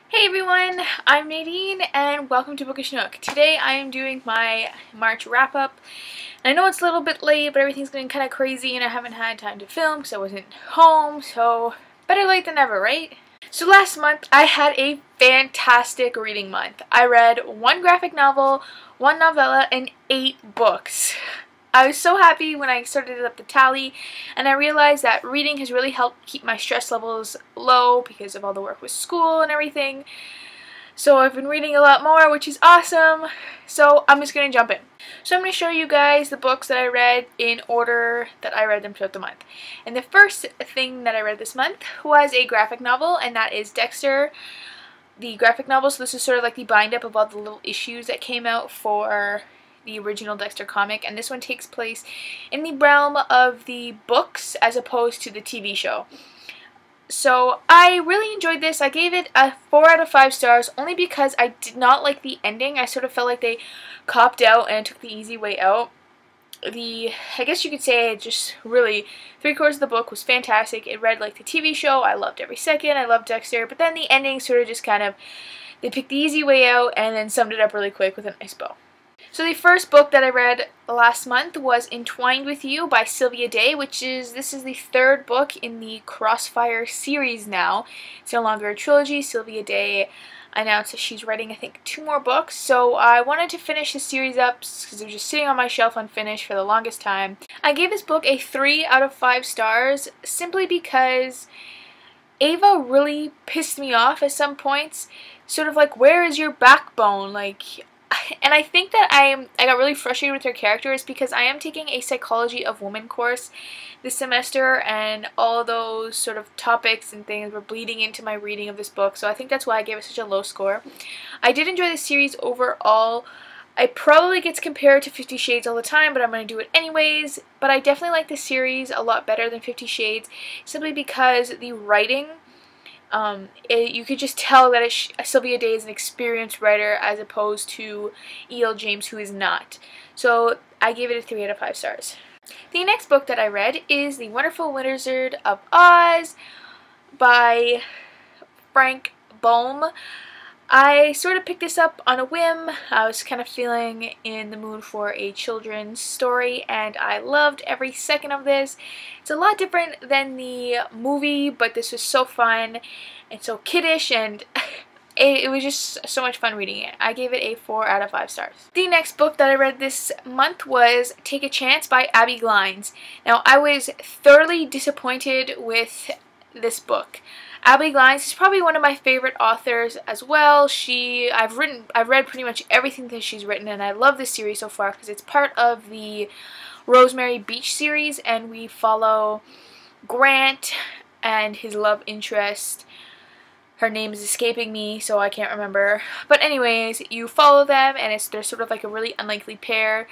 Hey everyone, I'm Nadine and welcome to Bookish Nook. Today I am doing my March wrap-up. I know it's a little bit late, but everything's getting kind of crazy and I haven't had time to film because I wasn't home, so better late than never, right? So last month I had a fantastic reading month. I read one graphic novel, one novella, and 8 books. I was so happy when I started up the tally and I realized that reading has really helped keep my stress levels low because of all the work with school and everything. So I've been reading a lot more, which is awesome. So I'm just going to jump in. So I'm going to show you guys the books that I read in order that I read them throughout the month. And the first thing that I read this month was a graphic novel, and that is Dexter, the graphic novel. So this is sort of like the bind-up of all the little issues that came out for the original Dexter comic, and this one takes place in the realm of the books as opposed to the TV show. So I really enjoyed this. I gave it a 4 out of 5 stars only because I did not like the ending. I sort of felt like they copped out and took the easy way out. I guess you could say just really 3/4 of the book was fantastic. It read like the TV show. I loved every second. I loved Dexter, but then the ending sort of just kind of, they picked the easy way out and then summed it up really quick with a nice bow. So the first book that I read last month was Entwined with You by Sylvia Day, this is the 3rd book in the Crossfire series now. It's no longer a trilogy. Sylvia Day announced that she's writing, I think, 2 more books. So I wanted to finish the series up because it was just sitting on my shelf unfinished for the longest time. I gave this book a 3 out of 5 stars simply because Ava really pissed me off at some points. Sort of like, where is your backbone? And I think that I got really frustrated with her characters because I am taking a Psychology of Women course this semester, and all those sort of topics and things were bleeding into my reading of this book, so I think that's why I gave it such a low score. I did enjoy the series overall. I probably get compared to 50 Shades all the time, but I'm going to do it anyways. But I definitely like the series a lot better than 50 Shades, simply because the writing, you could just tell that Sylvia Day is an experienced writer as opposed to E.L. James, who is not. So I gave it a 3 out of 5 stars. The next book that I read is The Wonderful Wizard of Oz by Frank Baum. I sort of picked this up on a whim. I was kind of feeling in the mood for a children's story, and I loved every second of this. It's a lot different than the movie, but this was so fun and so kiddish, and it was just so much fun reading it. I gave it a 4 out of 5 stars. The next book that I read this month was Take a Chance by Abby Glines. Now, I was thoroughly disappointed with this book. Abby Glines is probably one of my favorite authors as well. I've read pretty much everything that she's written, and I love this series so far because it's part of the Rosemary Beach series, and we follow Grant and his love interest. Her name is escaping me, so I can't remember. But anyways, you follow them, and they're sort of like a really unlikely pair.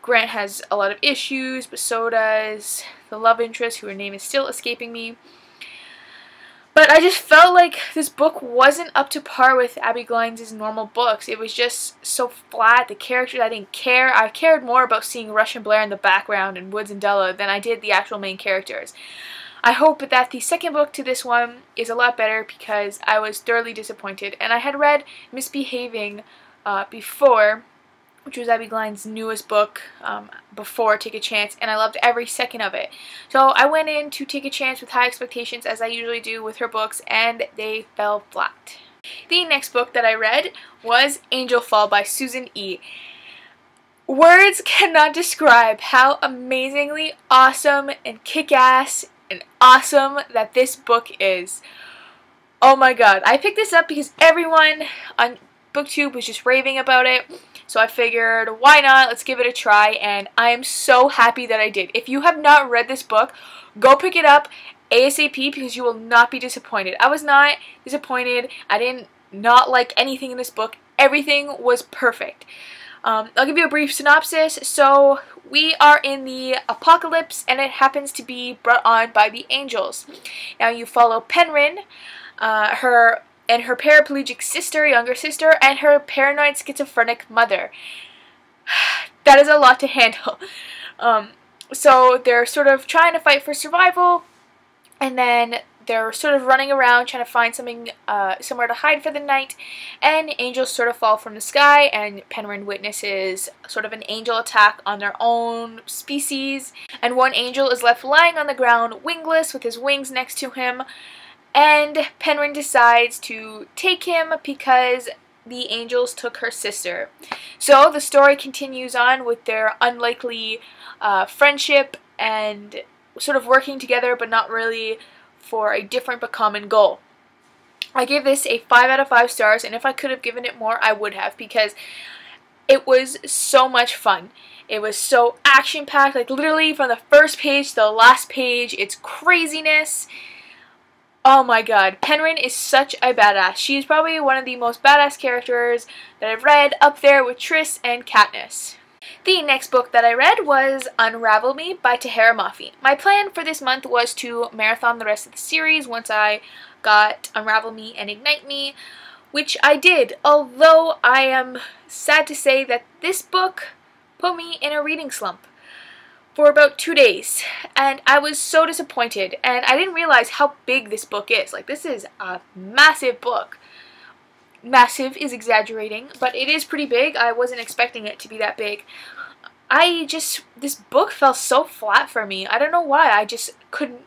Grant has a lot of issues, but so does the love interest, whose name is still escaping me. But I just felt like this book wasn't up to par with Abby Glines' normal books. It was just so flat. The characters, I didn't care. I cared more about seeing Rush and Blair in the background and Woods and Della than I did the actual main characters. I hope that the second book to this one is a lot better because I was thoroughly disappointed. And I had read Misbehaving before, which was Abby Glines' newest book before Take a Chance, and I loved every second of it. So I went in to Take a Chance with high expectations, as I usually do with her books, and they fell flat. The next book that I read was Angel Fall by Susan E. Words cannot describe how amazingly awesome and kick-ass and awesome that this book is. Oh my god. I picked this up because everyone on BookTube was just raving about it. So I figured, why not? Let's give it a try, and I am so happy that I did. If you have not read this book, go pick it up ASAP because you will not be disappointed. I was not disappointed. I did not like anything in this book. Everything was perfect. I'll give you a brief synopsis. So we are in the apocalypse, and it happens to be brought on by the angels. Now you follow Penryn, her paraplegic sister, younger sister, and her paranoid schizophrenic mother. That is a lot to handle. So they're sort of trying to fight for survival, and then they're sort of running around trying to find something, somewhere to hide for the night, and angels sort of fall from the sky, and Penguin witnesses sort of an angel attack on their own species, and one angel is left lying on the ground, wingless, with his wings next to him, and Penguin decides to take him because the angels took her sister. So the story continues on with their unlikely friendship and sort of working together, but not really, for a different but common goal. I give this a 5 out of 5 stars, and if I could have given it more, I would have, because it was so much fun. It was so action-packed, like literally from the first page to the last page, it's craziness. Oh my god, Penguin is such a badass. She's probably one of the most badass characters that I've read, up there with Triss and Katniss. The next book that I read was Unravel Me by Tahira Mafi. My plan for this month was to marathon the rest of the series once I got Unravel Me and Ignite Me, which I did, although I am sad to say that this book put me in a reading slump for about 2 days, and I was so disappointed, and I didn't realize how big this book is. Like, this is a massive book. Massive is exaggerating, but it is pretty big. I wasn't expecting it to be that big. This book fell so flat for me. I don't know why. I just couldn't,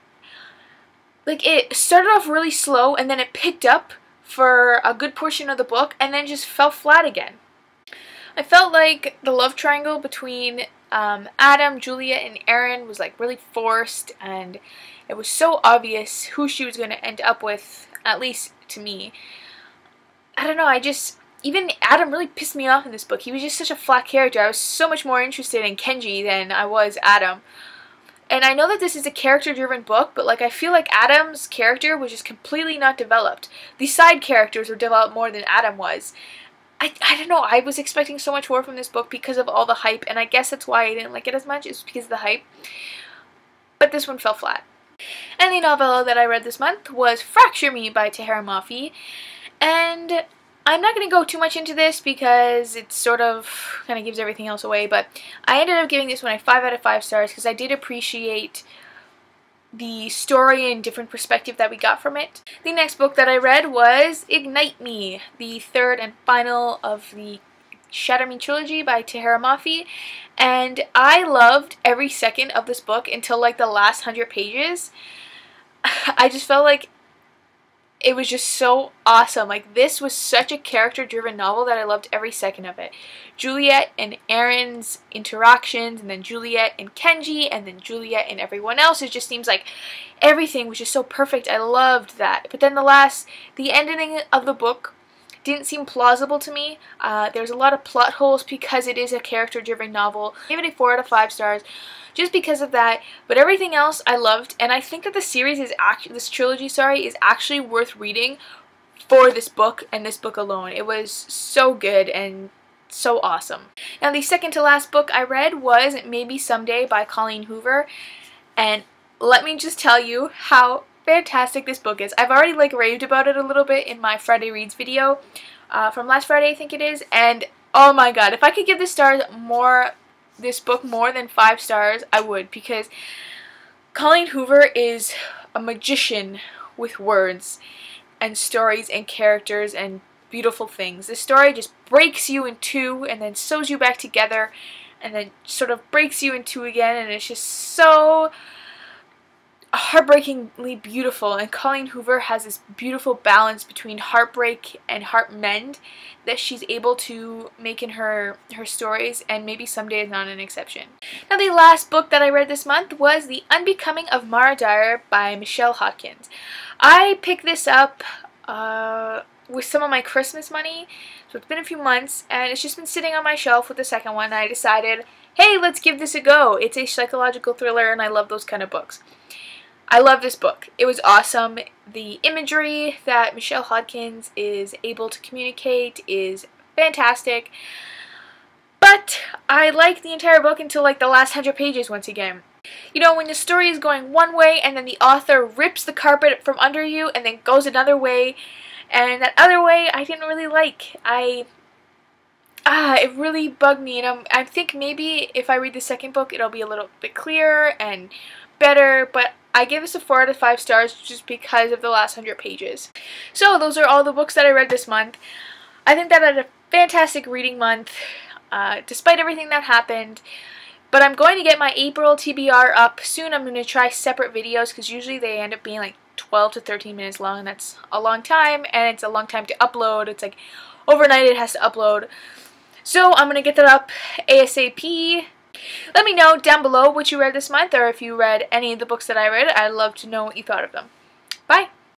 like, it started off really slow, and then it picked up for a good portion of the book, and then just fell flat again. I felt like the love triangle between Adam, Juliet, and Aaron was like really forced, and it was so obvious who she was going to end up with, at least to me. I don't know, even Adam really pissed me off in this book. He was just such a flat character. I was so much more interested in Kenji than I was Adam. And I know that this is a character-driven book, but like I feel like Adam's character was just completely not developed. The side characters were developed more than Adam was. I don't know, I was expecting so much more from this book because of all the hype, and I guess that's why I didn't like it as much, is because of the hype. But this one fell flat. And the novella that I read this month was Fracture Me by Tahira Mafi. And I'm not going to go too much into this because it sort of kind of gives everything else away, but I ended up giving this one a 5 out of 5 stars because I did appreciate the story and different perspective that we got from it. The next book that I read was Ignite Me, the third and final of the Shatter Me trilogy by Tahira Mafi, and I loved every second of this book until like the last 100 pages. I just felt like it was just so awesome. Like, this was such a character-driven novel that I loved every second of it. Juliet and Aaron's interactions, and then Juliet and Kenji, and then Juliet and everyone else. It just seems like everything was just so perfect. I loved that. But then the ending of the book didn't seem plausible to me. There's a lot of plot holes because it is a character-driven novel. I gave it a 4 out of 5 stars. Just because of that, but everything else I loved, and I think that the series is this trilogy, is actually worth reading for this book and this book alone. It was so good and so awesome. Now, the second to last book I read was Maybe Someday by Colleen Hoover, and let me just tell you how fantastic this book is. I've already like raved about it a little bit in my Friday Reads video from last Friday, I think it is, and oh my god, if I could give this book more than 5 stars, I would, because Colleen Hoover is a magician with words and stories and characters and beautiful things. This story just breaks you in two and then sews you back together and then sort of breaks you in two again, and it's just so heartbreakingly beautiful. And Colleen Hoover has this beautiful balance between heartbreak and heart mend that she's able to make in her stories, and Maybe Someday is not an exception. Now, the last book that I read this month was The Unbecoming of Mara Dyer by Michelle Hodkins. I picked this up with some of my Christmas money, so it's been a few months, and it's just been sitting on my shelf with the second one, and I decided, hey, let's give this a go. It's a psychological thriller, and I love those kind of books. I love this book. It was awesome. The imagery that Michelle Hodkins is able to communicate is fantastic. But I liked the entire book until like the last 100 pages once again. You know, when the story is going one way and then the author rips the carpet from under you and then goes another way, and that other way I didn't really like. It really bugged me, and I think maybe if I read the second book it'll be a little bit clearer and better, but I give this a 4 out of 5 stars just because of the last 100 pages. So those are all the books that I read this month. I think that I had a fantastic reading month, despite everything that happened. But I'm going to get my April TBR up soon. I'm going to try separate videos because usually they end up being like 12 to 13 minutes long, and that's a long time, and it's a long time to upload. It's like overnight it has to upload. So I'm going to get that up ASAP. Let me know down below what you read this month, or if you read any of the books that I read. I'd love to know what you thought of them. Bye!